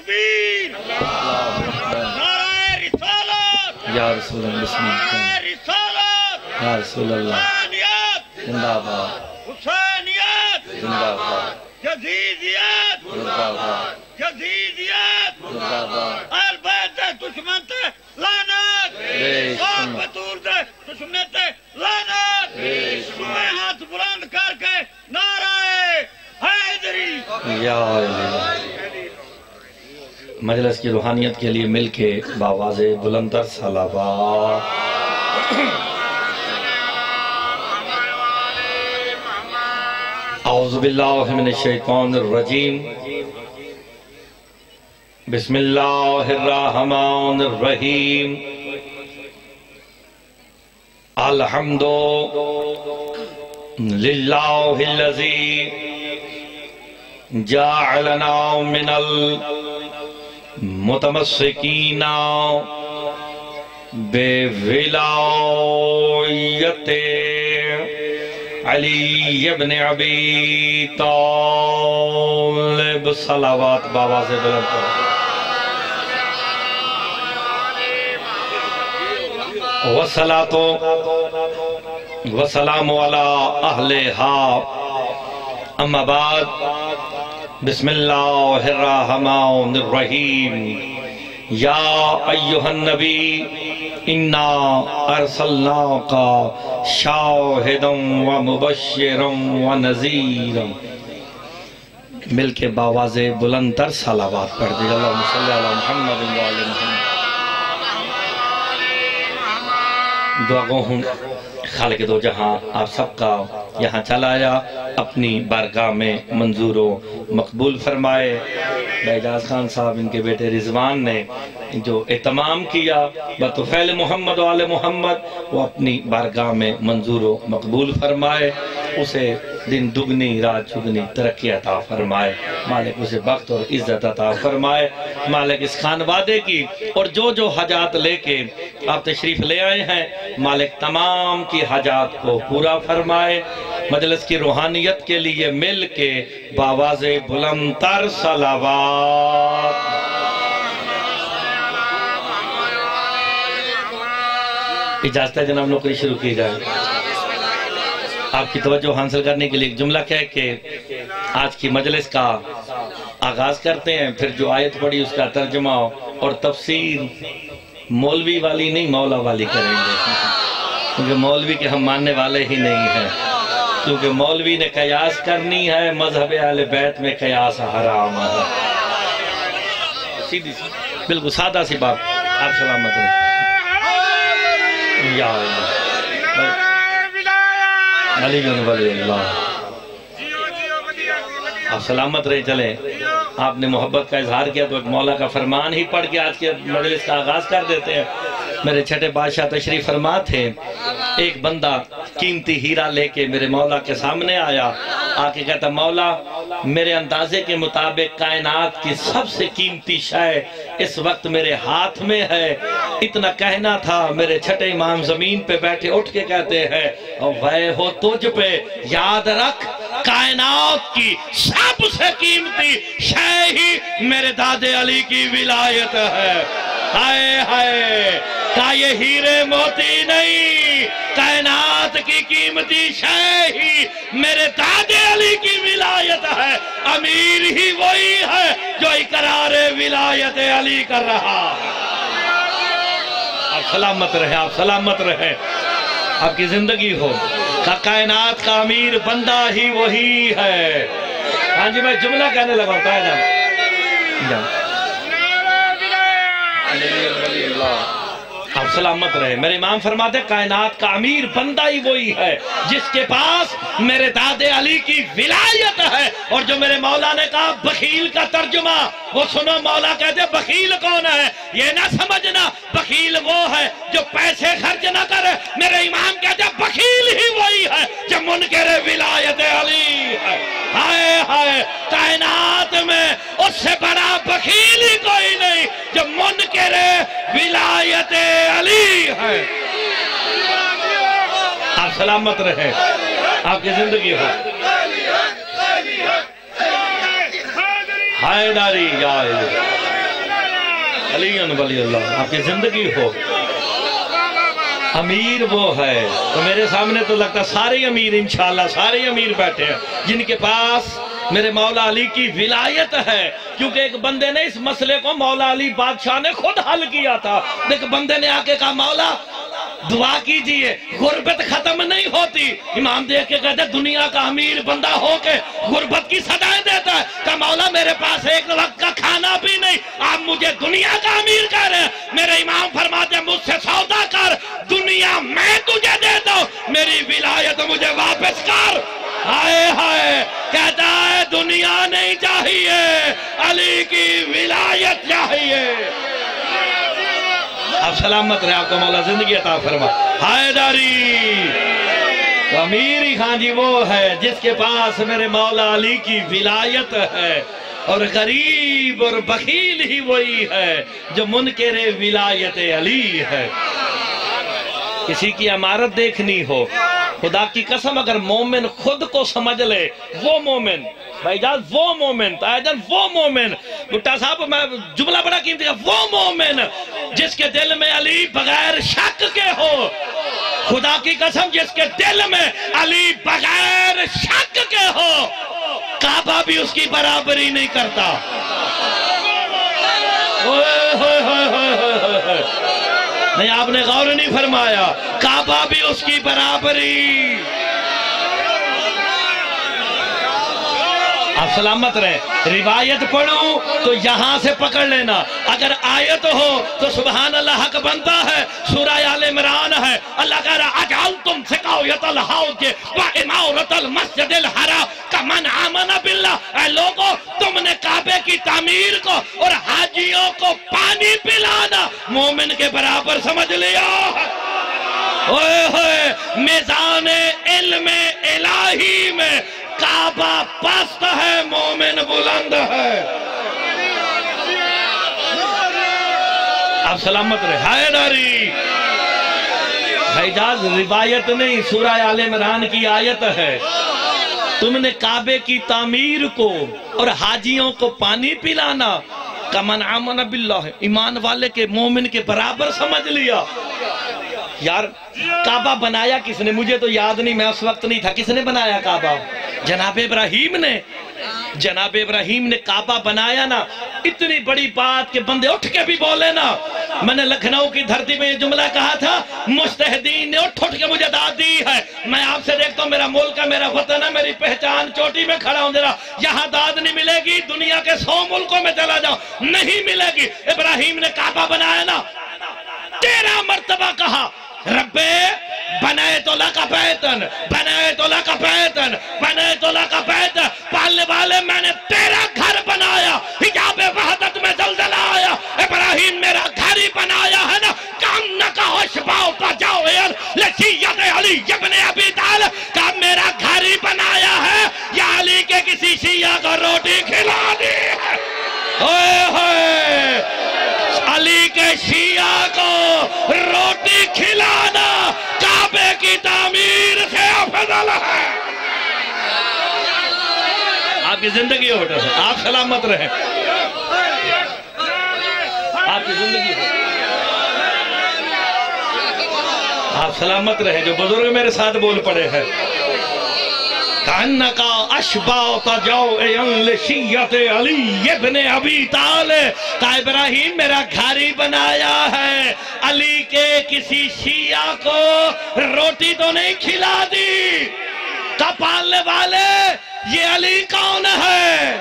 تکبیر نعرہ رسالت یا رسول اللہ بسم اللہ نعرہ رسالت یا رسول اللہ حسینیت زندہ آباد حسینیت زندہ آباد جدیدیت زندہ آباد جدیدیت زندہ آباد اہل بیت دے دشمن تے لعنت اور بطور دے دشمن تے لعنت میں ہاتھ بلند کر کے نعرہ حیدری یا اللہ۔ مجلس کی روحانیت کے لیے مل کے بآواز بلندر صلوات اعوذ باللہ من الشیطان الرجیم بسم اللہ الرحمن الرحیم الحمد للہ الذی جعلنا من المتمسکین بولایت علی ابن ابی طالب صلوات بآواز بلند کرو والصلاة والسلام علی اہلہا اما بعد بسم اللہ الرحمن الرحیم یا ایہا النبی انا ارسلناک شاہدا و مبشرا و نذیرا مل کے بآواز بلند تر صلوات پڑھ دیں اللہم صلی علی محمد و علی محمد دعا گو ہوں خالق دو جہاں آپ سب کا یہاں چلایا اپنی بارگاہ میں منظور و مقبول فرمائے اعجاز خان صاحب ان کے بیٹے رضوان نے جو اہتمام کیا بطفیل محمد و آل محمد وہ اپنی بارگاہ میں منظور و مقبول فرمائے اسے دن دگنی رات چگنی ترقی عطا فرمائے مالک اسے بخت اور عزت عطا فرمائے مالک اس خانوادے کی اور جو حاجات لے کے آپ تشریف لے آئے ہیں مالک تمام کی حاجات کو پورا فرمائے مجلس کی روحانیت کے لیے مل کے بآواز بلند تر صلوات اجازت ہے جناب نوکری شروع کی جائے آپ کی توجہ حاصل کرنے کے لیے ایک جملہ کہہ کے آج کی مجلس کا آغاز کرتے ہیں پھر جو آیت پڑھی اس کا ترجمہ اور تفسیر مولوی والی نہیں مولا والی کریں گے کیونکہ مولوی کے ہم ماننے والے ہی نہیں ہیں کیونکہ مولوی نے قیاس کرنی ہے مذہب اہل بیت میں قیاس حرام ہے سیدھی سی بالکل سادہ سی بات آپ سلامت رہے یا اللہ علی ولی اللہ آپ سلامت رہے چلیں آپ نے محبت کا اظہار کیا تو ایک مولا کا فرمان ہی پڑھ کے آج کے مجلس کا آغاز کر دیتے ہیں میرے چھٹے بادشاہ تشریف فرما تھے ایک بندہ قیمتی ہیرا لے کے میرے مولا کے سامنے آیا آکے کہتا مولا میرے اندازے کے مطابق کائنات کی سب سے قیمتی شے اس وقت میرے ہاتھ میں ہے اتنا کہنا تھا میرے چھٹے امام زمین پہ بیٹھے اٹھ کے کہتے ہیں اور وے ہو تجھ پہ یاد رکھ کائنات کی سب سے قیمتی شے ہی میرے دادے علی کی ولایت ہے ہائے ہائے کا یہ ہیرے موتی نہیں کائنات کی قیمتی شے ہی میرے دادے علی کی ولایت ہے امیر ہی وہی ہے جو اقرار ولایت علی کر رہا آپ سلامت رہے آپ سلامت رہے آپ کی زندگی ہو کائنات کا امیر بندہ ہی وہی ہے ہاں جی میں جملہ کہنے لگا ہوتا ہے جان آپ سلامت رہے میرے امام فرماتے کائنات کا امیر بندہ ہی وہی ہے جس کے پاس میرے دادے علی کی ولایت ہے اور جو میرے مولا نے کہا بخیل کا ترجمہ وہ سنو مولا کہتے بخیل کون ہے یہ نہ سمجھنا بخیل وہ ہے جو پیسے خرچ نہ کرے میرے امام کہتے بخیل ہی وہی ہے جو منکر ولایت علی ہے ہائے ہائے کائنات میں اس سے بڑا بخیل ہی کوئی نہیں جو منکر ولایت علی ہے آپ سلامت رہے آپ کی زندگی ہو حیدری یا علی ولی اللہ، آپ کی زندگی ہو۔ امیر وہ ہے، تو میرے سامنے تو لگتا سارے امیر انشاءاللہ سارے امیر بیٹھے ہیں جن کے پاس میرے مولا علی کی ولایت ہے، کیونکہ ایک بندے نے اس مسئلے کو مولا علی بادشاہ نے خود حل کیا تھا۔ ایک بندے نے آکے کہا مولا دعا کیجئے، غربت ختم نہیں ہوتی۔ امام دیکھ کے کہتے دنیا کا امیر بندہ ہو کے غربت کی صدائیں دیتا ہے، کہ مولا میرے پاس ایک وقت کا کھانا بھی نہیں، آپ مجھے دنیا کا امیر کہہ رہے ہیں۔ میرے امام فرماتے ہیں مجھ سے سودا کر، دنیا میں تجھے دیتا ہوں، میری ولایت مجھے واپس کر۔ ہائے ہائے، کہتا ہے دنیا نہیں چاہیے، علی کی ولایت چاہیے۔ آپ سلامت رہے، آپ کو مولا زندگی عطا فرما۔ حیدری تو امیری خان جی وہ ہے جس کے پاس میرے مولا علی کی ولایت ہے، اور غریب اور بخیل ہی وہی ہے جو منکر ولایت علی ہے۔ کسی کی عمارت دیکھنی ہو، خدا کی قسم اگر مومن خود کو سمجھ لے، وہ مومن بھائی جان، وہ مومن تاجر، وہ مومن بھٹا صاحب میں جملہ بڑا قیمتی ہے، وہ مومن جس کے دل میں علی بغیر شک کے ہو، خدا کی قسم جس کے دل میں علی بغیر شک کے ہو، کعبہ بھی اس کی برابری نہیں کرتا۔ نہیں آپ نے غور نہیں فرمایا، کعبہ بھی اس کی برابری۔ آپ سلامت رہے، روایت پڑھوں تو یہاں سے پکڑ لینا، اگر آیت ہو تو سبحان اللہ حق بنتا ہے، سورہ آل عمران ہے، اللہ کہہ رہا اجعلتم سقایۃ الحوض وعمارۃ المسجد الحرام کمن آمن باللہ، اے لوگو تم نے کعبے کی تعمیر کو اور حاجیوں کو پانی پلانا مومن کے برابر سمجھ لیا۔ اوئے ہوئے، میزان علم الہی میں کعبہ پست ہے، مومن بلند ہے۔ آپ سلامت رہے۔ حیدری حجاز روایت نہیں، سورہ آل عمران کی آیت ہے، تم نے کعبے کی تعمیر کو اور حاجیوں کو پانی پلانا کمن آمن باللہ، ایمان والے کے مومن کے برابر سمجھ لیا۔ یار کعبہ بنایا کس نے؟ مجھے تو یاد نہیں، میں اس وقت نہیں تھا، کس نے بنایا کعبہ؟ جناب ابراہیم نے۔ جناب ابراہیم نے کعبہ بنایا نا، اتنی بڑی بات کہ بندے اٹھ کے بھی بولے نا۔ میں نے لکھنؤ کی دھرتی میں یہ جملہ کہا تھا، مجتہدین نے اٹھ کے مجھے داد دی ہے، میں آپ سے دیکھتا ہوں میرا ملک ہے، میرا وطن ہے، میری پہچان، چوٹی میں کھڑا ہوں، یہاں داد نہیں ملے گی، دنیا کے 100 ملکوں میں چلا جاؤں نہیں ملے گی۔ ابراہیم نے کعبہ بنایا نا، 13 مرتبہ کہا ربے بنائت لک بیتن، بنائت لک بیتن، بنائت لک بیتن، پالنے والے میں نے تیرا گھر بنایا، حجاب وحدت میں زلزلہ آیا، ابراہیم میرا گھر ہی بنایا ہے نا، کانکا اشباؤ تجاویر لشیت علی ابن ابی طالب، کہ میرا گھر ہی بنایا ہے یا علی کے کسی شیعہ کو روٹی کھلا دی ہے؟ ہوئے ہوئے، علی کے شیعہ کو روٹی کھلانا کعبے کی تعمیر سے افضل ہے۔ آپ کی زندگی ہو، آپ سلامت رہیں، آپ کی زندگی ہو، آپ سلامت رہیں۔ جو بزرگ میرے ساتھ بول پڑے ہیں، کانکا اشباؤ تجاوئن لشیت علی ابن ابی طالب، کہ ابراہیم میرا گھر ہی بنایا ہے، علی کے کسی شیعہ کو روٹی تو نہیں کھلا دی۔ کہ پالنے والے یہ علی کون ہے؟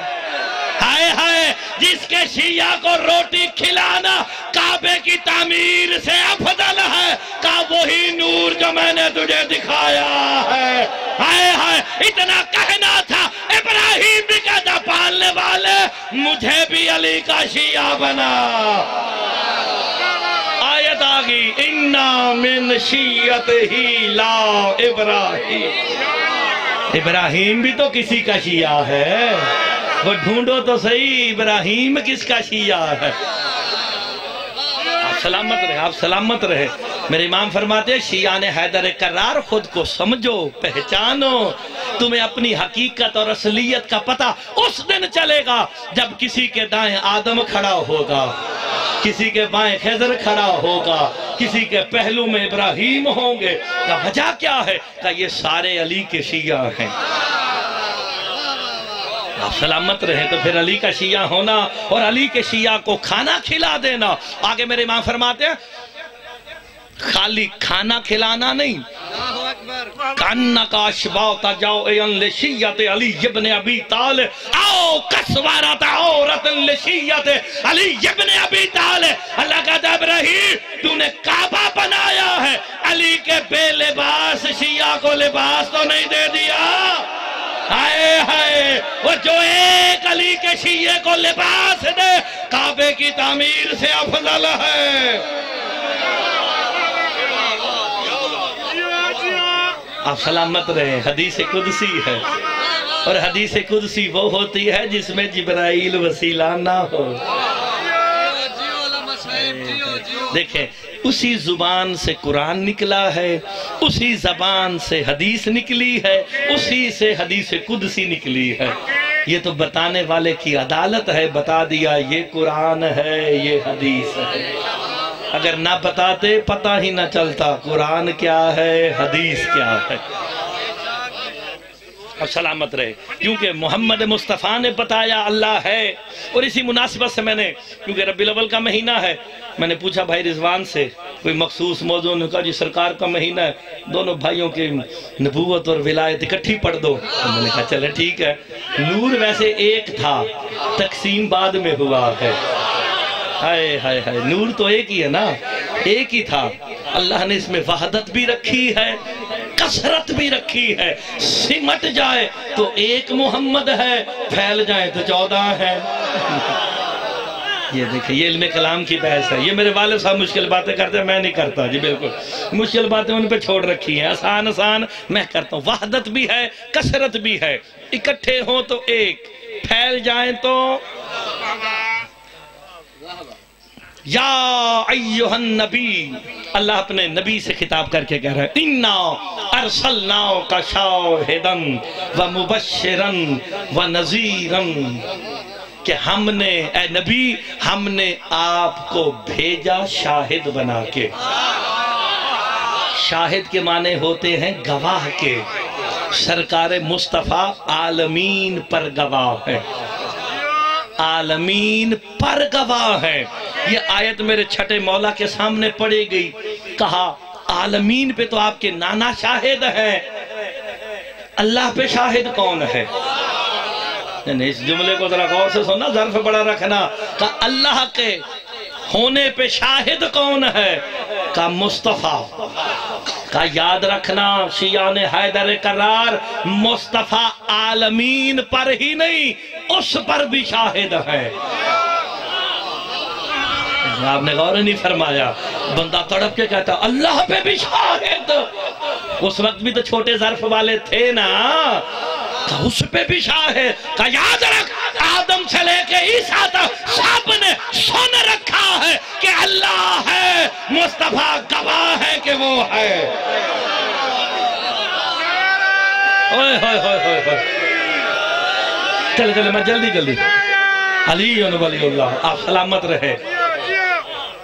ہائے ہائے، جس کے شیعہ کو روٹی کھلانا کعبے کی تعمیر سے افضل ہے، کہ وہی نور جو میں نے تجھے دکھایا ہے۔ ہائے ہائے، اتنا کہنا تھا، ابراہیم بھی کہتا پالنے والے مجھے بھی علی کا شیعہ بنا۔ آیت آگئی، اِنَّا مِن شِیَّتِهِ لَا ابراہیم، ابراہیم بھی تو کسی کا شیعہ ہے، وہ ڈھونڈو تو صحیح ابراہیم کس کا شیعہ ہے۔ آپ سلامت رہے، آپ سلامت رہے۔ میرے امام فرماتے ہیں شیعان حیدر کرار خود کو سمجھو، پہچانو، تمہیں اپنی حقیقت اور اصلیت کا پتہ اس دن چلے گا جب کسی کے دائیں آدم کھڑا ہوگا۔ کسی کے بائیں خضر کھڑا ہوگا، کسی کے پہلو میں ابراہیم ہوں گے۔ کہا وجہ کیا ہے؟ کہا یہ سارے علی کے شیعہ ہیں۔ آپ سلامت رہے تو پھر علی کا شیعہ ہونا اور علی کے شیعہ کو کھانا کھلا دینا۔ آگے میرے امام فرماتے ہیں خالی کھانا کھلانا نہیں، کَأَنَّكَ أَشْبَعْتَ جَوْعًا لِشِيَّةِ عَلِيِّ بْنِ أَبِي طَالِبٍ أَوْ كَسْوَرَةَ عَوْرَةٍ لِشِيَّةِ عَلِيِّ بْنِ أَبِي طَالِبٍ۔ اللہ کہتا ہے ابراہیم تو نے کعبہ بنایا ہے، علی کے بے لباس شیعہ کو لباس تو نہیں دے دیا۔ ہائے ہائے، وہ جو ایک علی کے شیعہ کو لباس دے کعبے کی تعمیر سے افضل ہے۔ آپ سلامت رہے، حدیث قدسی ہے، اور حدیث قدسی وہ ہوتی ہے جس میں جبرائیل وسیلہ نہ ہو۔ دیکھیں اسی زبان سے قرآن نکلا ہے، اسی زبان سے حدیث نکلی ہے، اسی سے حدیث قدسی نکلی ہے۔ یہ تو بتانے والے کی عدالت ہے، بتا دیا یہ قرآن ہے یہ حدیث ہے۔ اگر نہ بتاتے پتہ ہی نہ چلتا قرآن کیا ہے حدیث کیا ہے۔ اب سلامت رہے، کیونکہ محمد مصطفیٰ نے بتایا اللہ ہے، اور اسی مناسبت سے میں نے، کیونکہ ربیع الاول کا مہینہ ہے، میں نے پوچھا بھائی رضوان سے کوئی مخصوص موضوع، نے کہا جی سرکار کا مہینہ ہے، دونوں بھائیوں کی نبوت اور ولایت اکٹھی پڑھ دو۔ میں نے کہا چلے ٹھیک ہے۔ نور ویسے ایک تھا، تقسیم بعد میں ہوا ہے۔ ہائے ہائے ہائے، نور تو ایک ہی ہے نا، ایک ہی تھا۔ اللہ نے اس میں وحدت بھی رکھی ہے، کثرت بھی رکھی ہے۔ سمٹ جائے تو ایک محمد ہے، پھیل جائے تو 14 ہے۔ یہ دیکھیں یہ علم کلام کی بحث ہے۔ یہ میرے والد صاحب مشکل باتیں کرتے ہیں، میں نہیں کرتا جی، بالکل مشکل باتیں ان پہ چھوڑ رکھی ہیں، آسان آسان میں کرتا ہوں۔ وحدت بھی ہے، کثرت بھی ہے، اکٹھے ہوں تو ایک، پھیل جائیں تو یا ایہا النبی۔ اللہ اپنے نبی سے خطاب کر کے کہہ رہا ہے اِنَّا أَرْسَلْنَاكَ شَاهِدًا وَمُبَشِّرًا وَنَذِيرًا، کہ ہم نے اے نبی ہم نے آپ کو بھیجا شاہد بنا کے۔ شاہد کے معنی ہوتے ہیں گواہ کے۔ سرکار مصطفیٰ عالمین پر گواہ ہے، عالمین پر گواہ ہے۔ یہ آیت میرے چھٹے مولا کے سامنے پڑھی گئی، کہا عالمین پہ تو آپ کے نانا شاہد ہیں، اللہ پہ شاہد کون ہے؟ اس جملے کو ذرا غور سے سننا، ظرف بڑا رکھنا۔ کہا اللہ کے ہونے پہ شاہد کون ہے؟ کہا مصطفیٰ۔ کہا یاد رکھنا شیعان حیدر کرار، مصطفیٰ عالمین پر ہی نہیں اس پر بھی شاہد ہے۔ آپ نے غور نہیں فرمایا، بندہ تڑپ کے کہتا اللہ پہ بھی شاہد۔ اس وقت بھی تو چھوٹے ظرف والے تھے نا، کہا اس پہ بھی شاہد۔ کہا یاد رکھ آدم سے لے کے عیسیٰ تک سب نے سن رکھا ہے کہ اللہ ہے، مصطفیٰ گواہ ہے کہ وہ ہے۔ اوئے ہوئے ہوئے ہوئے، چلے چلے میں جلدی علی ولی اللہ، آپ سلامت رہے۔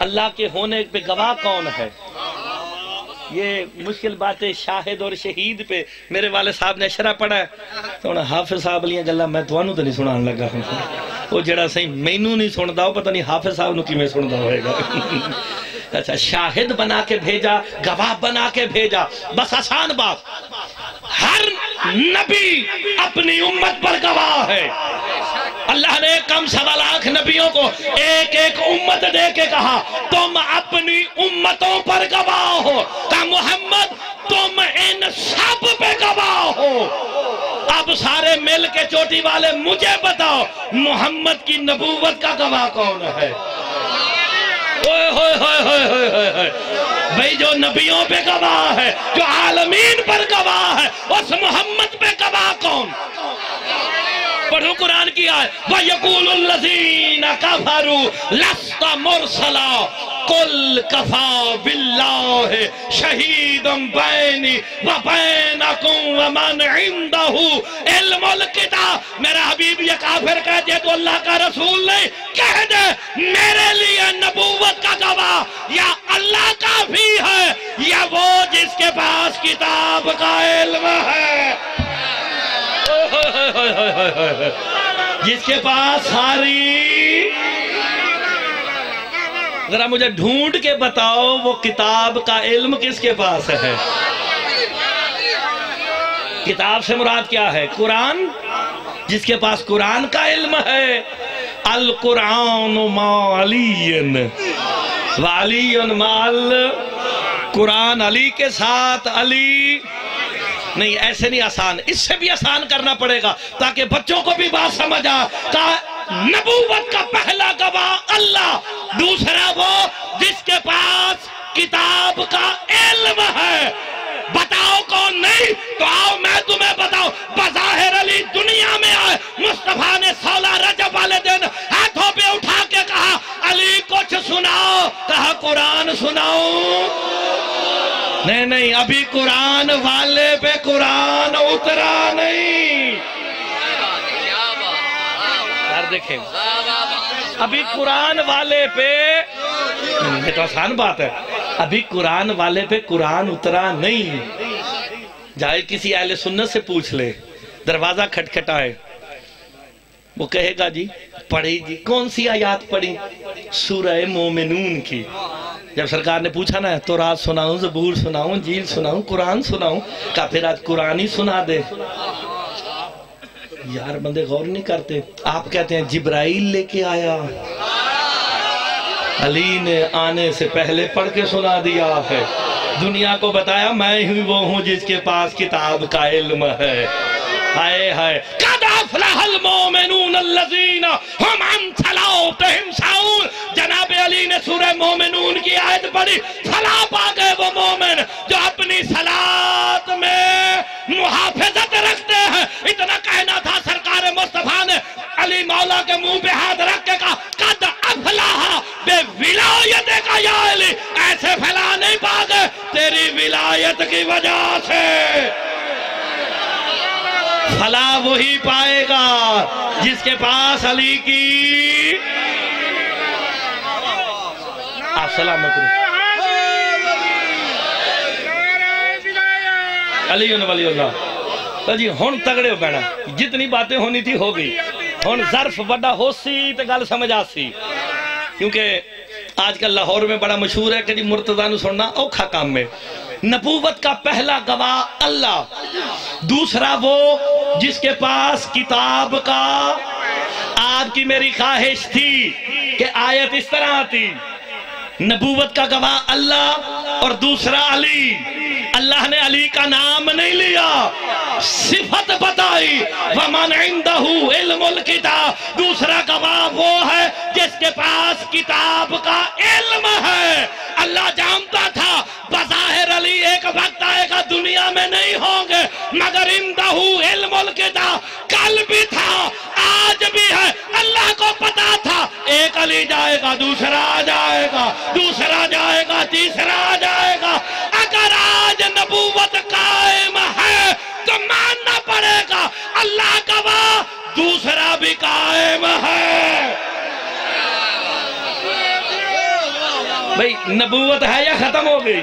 اللہ کے ہونے پہ گواہ کون ہے؟ یہ مشکل باتیں شاہد اور شہید پہ میرے والد صاحب نے اشرا پڑھا ہے تو حافظ صاحب لیاں گلا میں توانوں تو نہیں سنان لگا ہوں، وہ جڑا صحیح مینوں نہیں سندا ہو، پتہ نہیں حافظ صاحب نو کی میں سندا ہوئے گا۔ اچھا شاہد بنا کے بھیجا، گواہ بنا کے بھیجا، بس آسان بات، ہر نبی اپنی امت پر گواہ ہے۔ اللہ نے کم 1.25 لاکھ نبیوں کو ایک ایک امت دے کے کہا تم اپنی امتوں پر گواہ ہو، کہا محمد تم ان سب پہ گواہ ہو۔ اب سارے مل کے چوٹی والے مجھے بتاؤ محمد کی نبوت کا گواہ کون ہے؟ بھئی جو نبیوں پہ گواہ ہے، جو عالمین پر گواہ ہے، اس محمد پہ گواہ کون؟ پڑھو قرآن کی آئے وَيَقُولُ الَّذِينَ كَفَرُوا لَسْتَ مُرْسَلًا، قل کفا باللہ شہیدم بینی و بینکم ومن عندہ علم الکتاب. میرا حبیب یہ کافر کہہ دے تو اللہ کا رسول نہیں، کہہ دے میرے لیے نبوت کا گواہ یا اللہ کافی ہے یا وہ جس کے پاس کتاب کا علم ہے، جس کے پاس ساری. ذرا مجھے ڈھونڈ کے بتاؤ وہ کتاب کا علم کس کے پاس ہے؟ کتاب سے مراد کیا ہے؟ قرآن. جس کے پاس قرآن کا علم ہے. القرآن مع علی وعلی مع قرآن، علی کے ساتھ علی نہیں. ایسے نہیں آسان، اس سے بھی آسان کرنا پڑے گا تاکہ بچوں کو بھی بات سمجھ آ. نبوت کا پہلا گواہ اللہ، دوسرا وہ جس کے پاس کتاب کا علم ہے. بتاؤ کون نہیں تو آؤ میں تمہیں بتاؤ. بظاہر علی دنیا میں آئے، مصطفیٰ نے 16 رجب والے دن ہاتھوں پہ اٹھا کے کہا علی کچھ سناؤ. کہا قرآن سناؤ. نہیں ابھی قرآن والے پہ قرآن اترا نہیں. یار دیکھیں ابھی قرآن والے پہ، یہ تو آسان بات ہے، ابھی قرآن والے پہ قرآن اترا نہیں. جائے کسی اہل سنت سے پوچھ لے، دروازہ کھٹکھٹائے، وہ کہے گا جی پڑھی جی. کون سی آیات پڑھی؟ سورہ مومنون کی. جب سرکار نے پوچھا نا تورات سناؤں، زبور سناؤں، انجیل سناؤں، قرآن سناؤں، کہا پھر آج قرآن ہی سنا دے. یار بندے غور نہیں کرتے. آپ کہتے ہیں جبرائیل لے کے آیا، علی نے آنے سے پہلے پڑھ کے سنا دیا ہے. دنیا کو بتایا میں ہی وہ ہوں جس کے پاس کتاب کا علم ہے. ہائے ہائے قد افلح المؤمنون الذین هم عن صلاتهم ساہون. جناب علی نے سورہ مومنون کی آیت پڑھی، فلاح پا گئے وہ مومن جو اپنی صلات میں محافظت رکھتے ہیں. اتنا کہنا تھا سرکار مصطفیٰ نے علی مولا کے منہ پہ ہاتھ رکھ کے کہا قد افلح بے ولایت کا یا علی. ایسے فلاح نہیں پا گئے تیری ولایت کی وجہ سے. فلاح وہی پائے گا جس کے پاس علی کی. آپ سلامت رہے. علی ولی اللہ. جی ہون تگڑے ہو بیڑا، جتنی باتیں ہونی تھی ہو گئی. ہون ظرف بڑا ہو سی تو گل سمجھ آ سی. کیونکہ آج کل لاہور میں بڑا مشہور ہے کہ جی مرتضیٰ نو سننا اوکھا کام میں. نبوت کا پہلا گواہ اللہ، دوسرا وہ جس کے پاس کتاب کا. آپ کی میری خواہش تھی کہ آیت اس طرح آتی، نبوت کا گواہ اللہ اور دوسرا علی. اللہ نے علی کا نام نہیں لیا، صفت بتائی وَمَنْ عِنْدَهُ عِلْمُ الْكِتَابِ. دوسرا گواہ وہ ہے جس کے پاس کتاب کا علم ہے. اللہ جانتا تھا بظاہر علی ایک وقت آئے گا دنیا میں نہیں ہوں گے، مگر عِنْدَهُ عِلْمُ الْكِتَابِ. کل بھی تھا آج بھی ہے. اللہ کو پتا تھا ایک علی جائے گا، دوسرا آ جائے گا، دوسرا جائے گا، تیسرا آ جائے گا. اگر آج نبوت قائم ہے تو ماننا پڑے گا اللہ گواہ دوسرا بھی قائم ہے. بھئی نبوت ہے یا ختم ہو گئی؟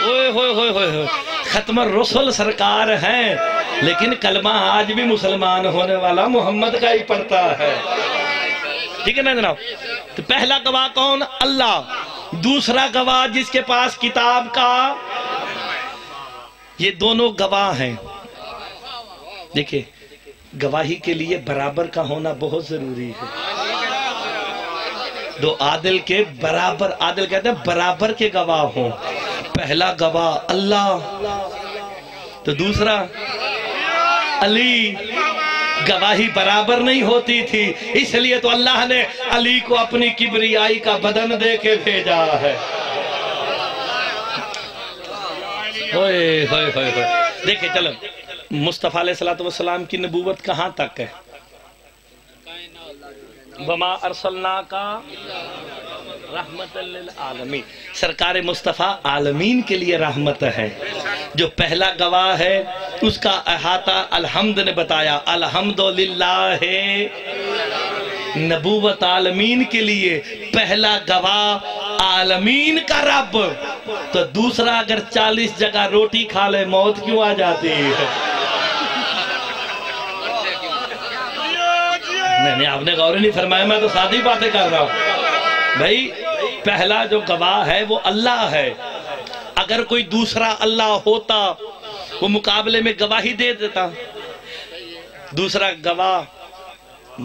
اوئے ہوئے ہوئے ہوئے ختم الرسل سرکار ہیں، لیکن کلمہ آج بھی مسلمان ہونے والا محمد کا ہی پڑھتا ہے. ٹھیک ہے نا جناب؟ تو پہلا گواہ کون؟ اللہ. دوسرا گواہ جس کے پاس کتاب کا. یہ دونوں گواہ ہیں. دیکھیں گواہی کے لیے برابر کا ہونا بہت ضروری ہے. دو عادل کے برابر، عادل کہتے ہیں برابر کے گواہ ہوں. پہلا گواہ اللہ تو دوسرا علی. گواہی برابر نہیں ہوتی تھی، اس لیے تو اللہ نے علی کو اپنی کبریائی کا بدن دے کے بھیجا ہے. ہوئے ہوئے ہوئے ہوئے. دیکھیں چلو مصطفیٰ علیہ السلام کی نبوت کہاں تک ہے؟ وما ارسلناک رحمت للعالمین، سرکار مصطفیٰ عالمین کے لیے رحمت ہے۔ جو پہلا گواہ ہے اس کا احاطہ الحمد نے بتایا، الحمدللہ نبوت عالمین کے لیے پہلا گواہ عالمین کا رب، تو دوسرا اگر 40 جگہ روٹی کھا لے موت کیوں آ جاتی ہے؟ نہیں آپ نے غور نہیں فرمایا، میں تو سادھی باتیں کر رہا ہوں بھائی۔ پہلا جو گواہ ہے وہ اللہ ہے، اگر کوئی دوسرا اللہ ہوتا وہ مقابلے میں گواہی دے دیتا۔ دوسرا گواہ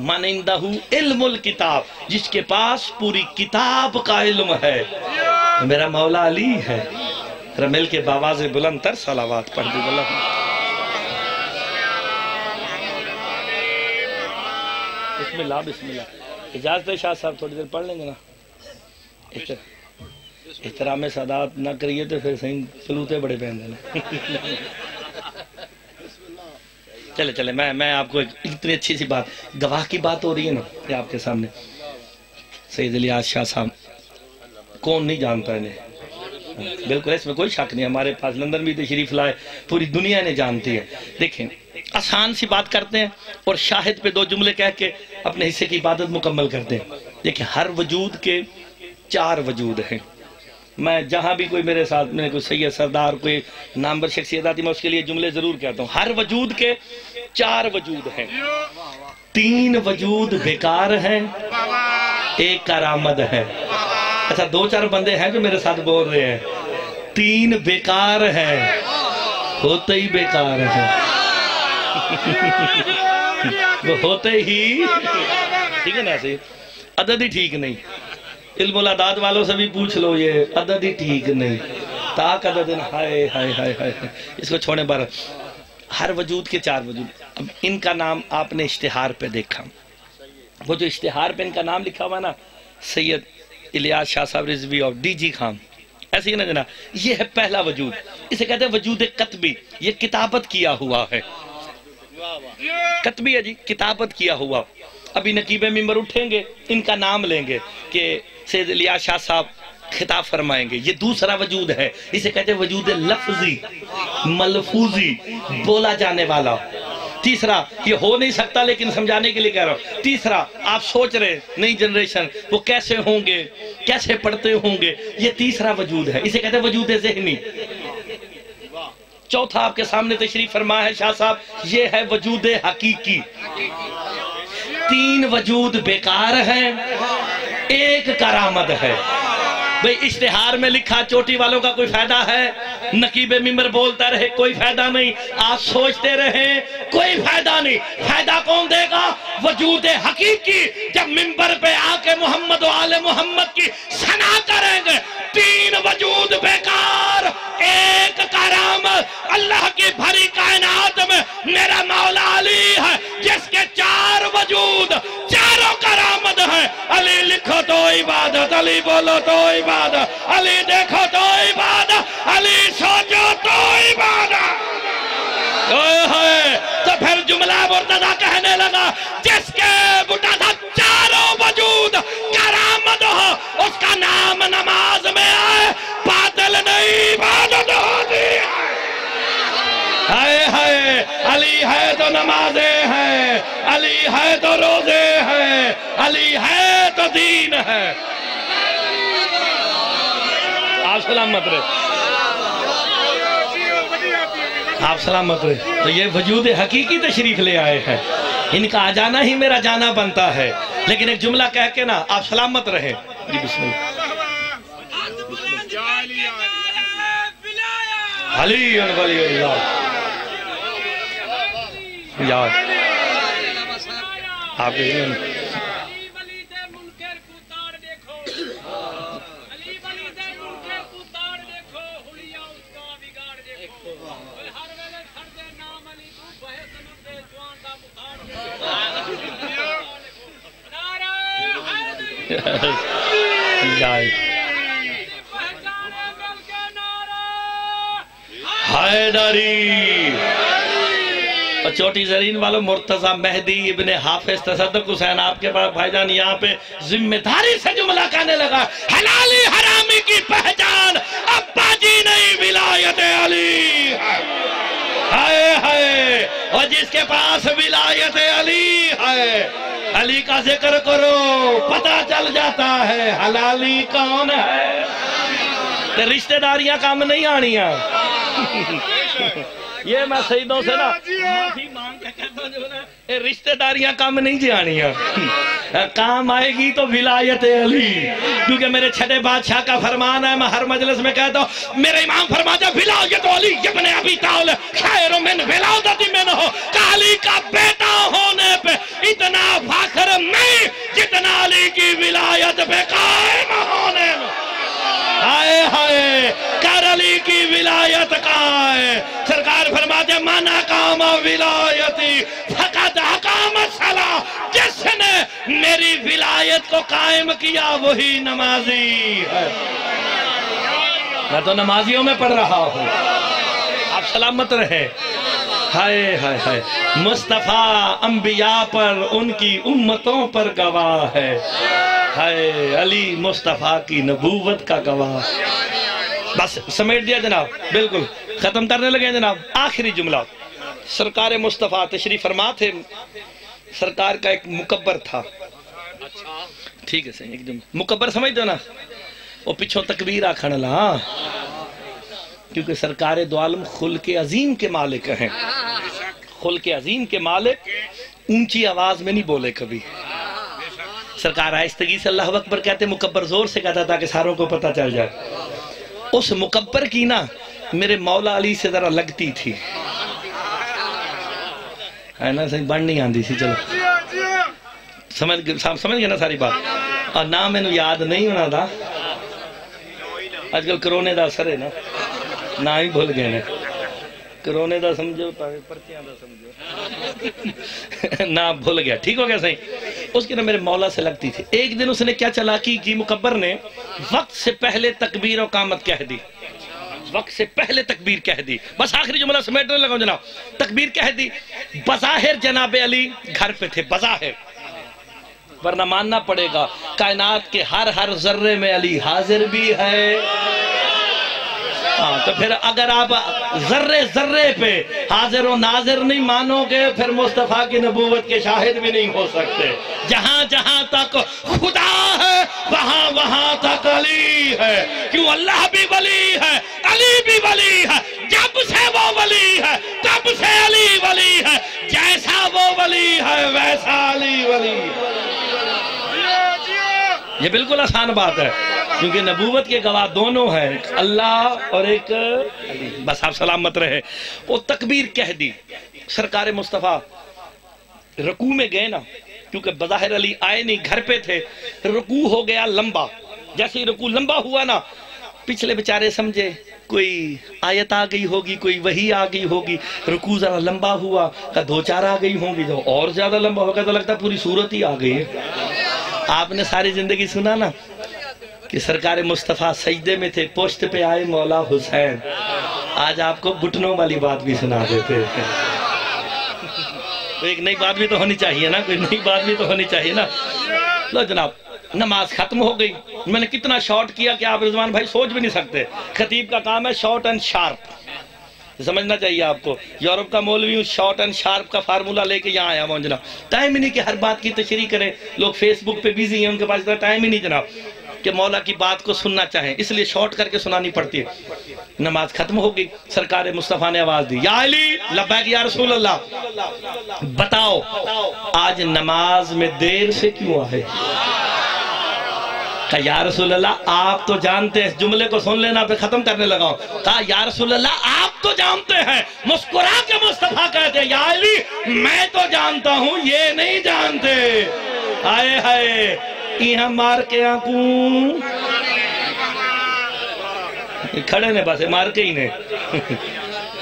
من عندہ علم الکتاب، جس کے پاس پوری کتاب کا علم ہے، میرا مولا علی ہے۔ رمیل کے باواز بلند تر صلوات پڑھ دی اللہ۔ بسم اللہ بسم اللہ۔ اجازت ہے شاہ صاحب تھوڑی دیر پڑھ لیں گے نا؟ احترام سادات نہ کریے تو پھر صحیح سلوتے بڑے پہن دینا۔ چلے چلے میں آپ کو اتنی اچھی سی بات، گواہ کی بات ہو رہی ہے نا یہ آپ کے سامنے۔ سید الیاس شاہ صاحب کون نہیں جانتا انہیں، بالکل اس میں کوئی شک نہیں، ہمارے پاس لندن بھی تشریف لائے، پوری دنیا نے جانتی ہے۔ دیکھیں آسان سی بات کرتے ہیں اور شاہد پہ 2 جملے کہہ کے اپنے حصے کی عبادت مکمل کرتے ہیں۔ دیکھیں ہر وجود کے 4 وجود ہیں۔ میں جہاں بھی کوئی میرے ساتھ میں کوئی سید سردار کوئی نامور شخصیت آتی میں اس کے لیے جملے ضرور کہتا ہوں۔ ہر وجود کے 4 وجود ہیں، 3 وجود بیکار ہیں، 1 کارآمد ہے۔ اچھا 2-4 بندے ہیں جو میرے ساتھ بول رہے ہیں 3 بیکار ہیں، ہوتے ہی بیکار ہیں، وہ ہوتے ہی ٹھیک ہے نا، ایسے عدد ہی ٹھیک نہیں۔ علم العداد والوں سے بھی پوچھ لو، یہ عدد ہی ٹھیک نہیں، تاک عدد ہائے ہائے ہائے ہائے، اس کو چھوڑنے بارہ۔ ہر وجود کے 4 وجود۔ اب ان کا نام آپ نے اشتہار پہ دیکھا، وہ جو اشتہار پہ ان کا نام لکھا ہوا نا، سید الیاس شاہ صاحب رضوی اور ڈی جی خان، ایسے ہی نا جناب، یہ ہے پہلا وجود، اسے کہتے ہیں وجود قطبی، یہ کتابت کیا ہوا ہے۔ قطبی ہے جی، کتابت کیا ہوا۔ ابھی نقیب ممبر اٹھیں گے ان کا نام لیں گے کہ سید الیاس شاہ صاحب خطاب فرمائیں گے، یہ دوسرا وجود ہے، اسے کہتے ہیں وجود لفظی ملفوظی، بولا جانے والا۔ تیسرا یہ ہو نہیں سکتا لیکن سمجھانے کے لیے کہہ رہا ہوں، تیسرا آپ سوچ رہے نئی جنریشن وہ کیسے ہوں گے، کیسے پڑھتے ہوں گے، یہ تیسرا وجود ہے، اسے کہتے ہیں وجود ذہنی۔ چوتھا آپ کے سامنے تشریف فرما ہے شاہ صاحب، یہ ہے وجود حقیقی۔ 3 وجود بیکار ہیں، 1 کرامت ہے۔ بھئی اشتہار میں لکھا چوٹی والوں کا کوئی فائدہ ہے؟ نقیب ممبر بولتا رہے کوئی فائدہ نہیں، آپ سوچتے رہیں کوئی فائدہ نہیں۔ فائدہ کون دے گا؟ وجود حقیقی جب ممبر پہ آ کے محمد و آل محمد کی ثنا کریں گے۔ 3 وجود بیکار، 1 کرامت۔ اللہ کی بھری کائنات میں میرا مولا علی ہے جس کے 4 وجود، 4 کرامت ہیں۔ علی لکھو تو عبادت، علی بولو تو عبادت، علی دیکھو تو عبادت، علی سوچو تو عبادت۔ تو پھر جملہ مرتضی کہنے لگا جس کے بٹا تھا 4 وجود کرامت ہو، اس کا نام نماز میں آئے، باطل نہیں عبادت ہوتی ہے۔ ہائے ہائے، علی ہے تو نمازیں ہیں، علی ہے تو روزے ہیں، علی ہے تو دین ہے۔ آپ سلامت رہے، آپ سلامت رہے۔ تو یہ وجود حقیقی تشریف لے آئے ہیں، ان کا آ جانا ہی میرا جانا بنتا ہے، لیکن ایک جملہ کہہ کے نا آپ سلامت رہے۔ جی بسم اللہ۔ علی ولی اللہ یاد آپ کے حیدری چوٹی زرین والوں مرتضی مہدی ابن حافظ تصدق حسین آپ کے پاس بھائی جان یہاں پہ ذمہ داری سے جملہ کہنے لگا، حلالی حرامی کی پہچان ابا جی نہیں ولایت علی ہائے ہائے، اور جس کے پاس ولایت علی ہے علی کا ذکر کرو پتہ چل جاتا ہے حلالی کون ہے۔ تے رشتہ داریاں کام نہیں آنیاں، یہ میں سیدوں سے نا معافی مانگ کے کہتا ہوں جو نا یہ رشتہ داریاں کام نہیں جانیاں، کام آئے گی تو ولایت علی، کیونکہ میرے چھٹے بادشاہ کا فرمان ہے، میں ہر مجلس میں کہتا ہوں میرے امام فرماتا ہے ولایت علی ابن ابی طالب خیر من ولادت منہ، کہ علی کا بیٹا ہونے پہ اتنا فخر نہیں جتنا علی کی ولایت پہ قائم ہونے میں۔ ہائے ہائے کر علی کی ولایت کا ہے، سرکار فرماتے ہیں من اقام ولایتی فقط اقام الصلاۃ، جس نے میری ولایت کو قائم کیا وہی نمازی ہے۔ میں تو نمازیوں میں پڑھ رہا ہوں، آپ سلامت رہے۔ ہائے ہائے ہائے، مصطفیٰ انبیاء پر ان کی امتوں پر گواہ ہے، ہائے علی مصطفیٰ کی نبوت کا گواہ۔ بس سمیٹ دیا جناب، بالکل ختم کرنے لگے جناب۔ آخری جملہ، سرکار مصطفیٰ تشریف فرما تھے، سرکار کا ایک مکبر تھا، ٹھیک ہے صحیح، ایک جملہ مکبر سمجھتے ہو نا، وہ پچھوں تکبیر آکھن لا، کیونکہ سرکار دو عالم خلق عظیم کے مالک ہیں، خلق عظیم کے مالک اونچی آواز میں نہیں بولے کبھی، سرکار آہستگی سے اللہ اکبر کہتے، مکبر زور سے کہتا تاکہ ساروں کو پتہ چل جائے۔ اس مکبر کی نا میرے مولا علی سے ذرا لگتی تھی، ہے نا صحیح بڑھ نہیں آندی سی، چلو سمجھ گئے نا ساری بات، اور نہ میں نے یاد نہیں ہونا تھا، آج کل کرونے دا اثر ہے نا، نہ ہی بھول گئے نا، کرونے دا سمجھو پرچیاں دا سمجھو، نہ بھول گیا، ٹھیک ہو گیا صحیح۔ اس کی نا میرے مولا سے لگتی تھی، ایک دن اس نے کیا چلاکی کی، مکبر نے وقت سے پہلے تکبیر و قامت کہہ دی، وقت سے پہلے تکبیر کہہ دی، بس آخری جملہ سمیٹنے لگا جناب، تکبیر کہہ دی، بظاہر جناب علی گھر پہ تھے، بظاہر، ورنہ ماننا پڑے گا کائنات کے ہر ذرے میں علی حاضر بھی ہے، تو پھر اگر آپ ذرے پہ حاضر و ناظر نہیں مانو گے پھر مصطفیٰ کی نبوت کے شاہد بھی نہیں ہو سکتے۔ جہاں جہاں تک خدا ہے وہاں تک علی ہے، کیوں اللہ بھی ولی ہے، علی بھی ولی ہے، جب سے وہ ولی ہے تب سے علی ولی ہے، جیسا وہ ولی ہے ویسا علی ولی ہے۔ یہ بالکل آسان بات ہے، کیونکہ نبوت کے گواہ دونوں ہیں، اللہ اور ایک علی، بس آپ سلامت رہے۔ وہ تکبیر کہہ دی، سرکار مصطفیٰ رکوع میں گئے نا، کیونکہ بظاہر علی آئے نہیں، گھر پہ تھے، رکوع ہو گیا لمبا، جیسے ہی رکوع لمبا ہوا نا، پچھلے بیچارے سمجھے کوئی آیت آ گئی ہوگی، کوئی وحی آ گئی ہوگی، رکوع ذرا لمبا ہوا، کہ دو چار آ گئی ہوں گی، جو اور زیادہ لمبا ہوگا تو لگتا ہے پوری صورت ہی آ گئی ہے۔ آپ نے ساری زندگی سنا نا کہ سرکار مصطفیٰ سجدے میں تھے، پشت پہ آئے مولا حسین، آج آپ کو گھٹنوں والی بات بھی سنا دیتے ہیں، ایک نئی بات بھی تو ہونی چاہیے نا، کوئی نئی بات بھی تو ہونی چاہیے نا۔ لو جناب نماز ختم ہو گئی، میں نے کتنا شارٹ کیا کہ آپ رضوان بھائی سوچ بھی نہیں سکتے، خطیب کا کام ہے شارٹ اینڈ شارپ، سمجھنا چاہیے آپ کو، یورپ کا مولوی ہوں، شارٹ اینڈ شارپ کا فارمولہ لے کے یہاں آیا ہوں جناب، ٹائم ہی نہیں کہ ہر بات کی تشریح کریں، لوگ فیس بک پہ بیزی ہیں، ان کے پاس اتنا ٹائم ہی نہیں جناب کہ مولا کی بات کو سننا چاہیں، اس لیے شارٹ کر کے سنانی پڑتی ہے۔ نماز ختم ہو گئی، سرکار مصطفیٰ نے آواز دی، یا علی لبیک یا رسول اللہ، بتاؤ آج نماز میں دیر سے کیوں آئے؟ کہا یا رسول اللہ آپ تو جانتے ہیں، اس جملے کو سن لینا پہ ختم کرنے لگا ہوں، کہا یا رسول اللہ آپ تو جانتے ہیں، مسکرا کے مصطفیٰ کہتے ہیں یا علی میں تو جانتا ہوں یہ نہیں جانتے، آئے ہائے یہاں مار کے آنکوں کھڑے نے، بس مار کے ہی نے،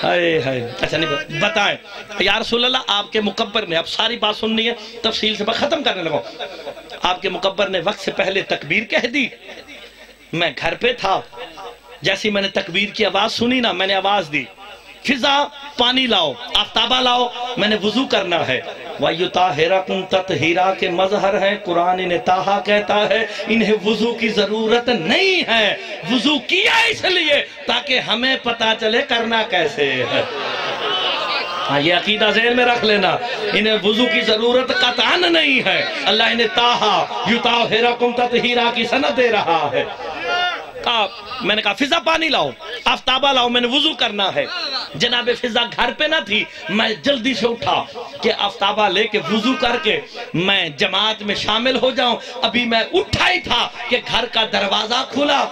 ہائے ہائے اچھا نہیں بتائیں یا رسول اللہ آپ کے مکبر نے، اب ساری بات سننی ہے تفصیل سے ختم کرنے لگا، آپ کے مکبر نے وقت سے پہلے تکبیر کہہ دی، میں گھر پہ تھا، جیسی میں نے تکبیر کی آواز سنی نا میں نے آواز دی، فضا پانی لاؤ، آفتابہ لاؤ، میں نے وضو کرنا ہے۔ وَيُطَهِّرَكُمْ تَطْہِیرًا کے مظہر ہیں، قرآن انہیں تاہا کہتا ہے، انہیں وضو کی ضرورت نہیں ہے، وضو کیا اس لیے تاکہ ہمیں پتا چلے کرنا کیسے ہے۔ ہاں یہ عقیدہ ذہن میں رکھ لینا، انہیں وضو کی ضرورت قطعاً نہیں ہے، اللہ انہیں تاہا یطہرکم تطہیرا کی سند دے رہا ہے۔ میں نے کہا فضا پانی لاؤ، آفتابہ لاؤ، میں نے وضو کرنا ہے۔ جناب فضا گھر پہ نہ تھی، میں جلدی سے اٹھا کہ آفتابہ لے کے وضو کر کے میں جماعت میں شامل ہو جاؤں۔ ابھی میں اٹھا ہی تھا کہ گھر کا دروازہ کھلا،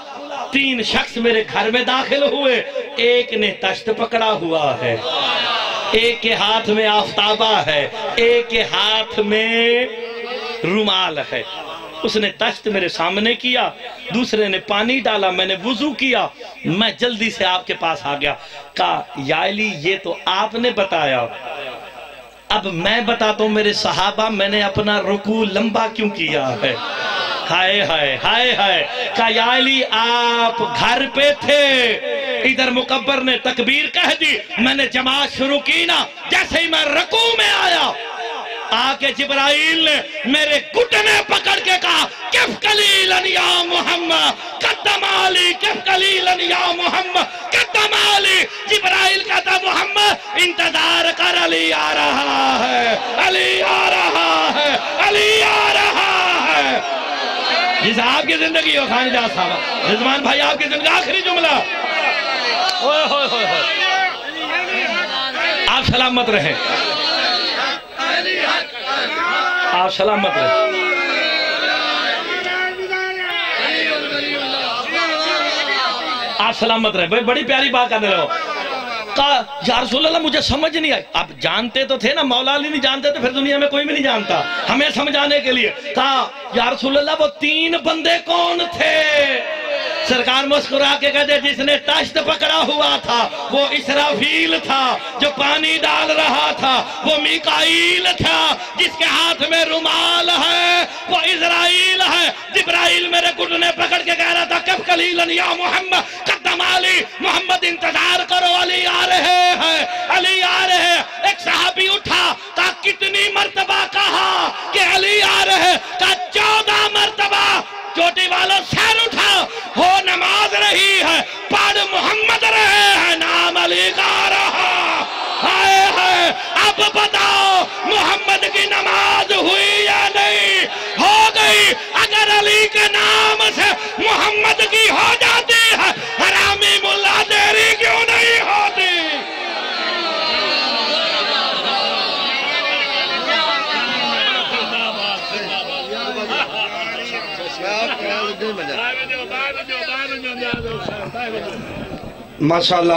3 شخص میرے گھر میں داخل ہوئے، ایک نے تشت پکڑا ہوا ہے، ایک کے ہاتھ میں آفتابہ ہے، ایک کے ہاتھ میں رومال ہے۔ اس نے تشت میرے سامنے کیا، دوسرے نے پانی ڈالا، میں نے وضو کیا، میں جلدی سے آپ کے پاس آ گیا۔ کہا یا علی یہ تو آپ نے بتایا، اب میں بتاتا ہوں میرے صحابہ میں نے اپنا رکوع لمبا کیوں کیا ہے۔ ہائے ہائے ہائے ہائے، کہا یا علی آپ گھر پہ تھے، ادھر مکبر نے تکبیر کہہ دی، میں نے جماعت شروع کی نا، جیسے ہی میں رکوع میں آیا آکے جبرائیل نے میرے گھٹنے پکڑ کے کہا کف قلیلاً یا محمد قدم علی، کف قلیلاً یا محمد قدم علی۔ جبرائیل کہتا محمد انتظار کر، علی آ رہا ہے، علی آ رہا ہے، علی آ رہا ہے۔ جس آپ کی زندگی ہو خان جا صاحب رضوان بھائی، آپ کی زندگی آخری جملہ، آپ سلامت رہیں، آپ سلامت رہیں۔ آپ سلامت رہیں، بڑی پیاری بات کرنے لگو۔ کہا یا رسول اللہ مجھے سمجھ نہیں آئی، آپ جانتے تو تھے نا، مولا علی نہیں جانتے تو پھر دنیا میں کوئی بھی نہیں جانتا، ہمیں سمجھانے کے لیے۔ کہا یا رسول اللہ وہ 3 بندے کون تھے؟ سرکار مسکرا کے کہتے جس نے تشت پکڑا ہوا تھا وہ اسرافیل تھا، جو پانی ڈال رہا تھا وہ میکائیل تھا، جس کے ہاتھ میں رومال ہے وہ اسرائیل ہے۔ جبرائیل میرے گھٹنے پکڑ کے کہہ رہا تھا کف قلیلاً یا محمد قدم علی، محمد انتظار کرو، علی آ رہے ہیں، علی آ رہے ہیں۔ ایک صحابی اٹھا، کہا کتنی مرتبہ کہا کہ علی آ رہے، کہا 14 مرتبہ۔ چوٹی والوں سر اٹھا، ہو نماز رہی ہے، پڑھ محمد رہے ہیں، نام علی کا رہا۔ ہائے ہائے، اب بتاؤ محمد کی نماز ہوئی یا نہیں؟ ہو گئی۔ اگر علی کے نام سے محمد کی ہو جاتی ہے، حرامی ملا دیری کیوں نہیں ہوتی؟ ماشاءاللہ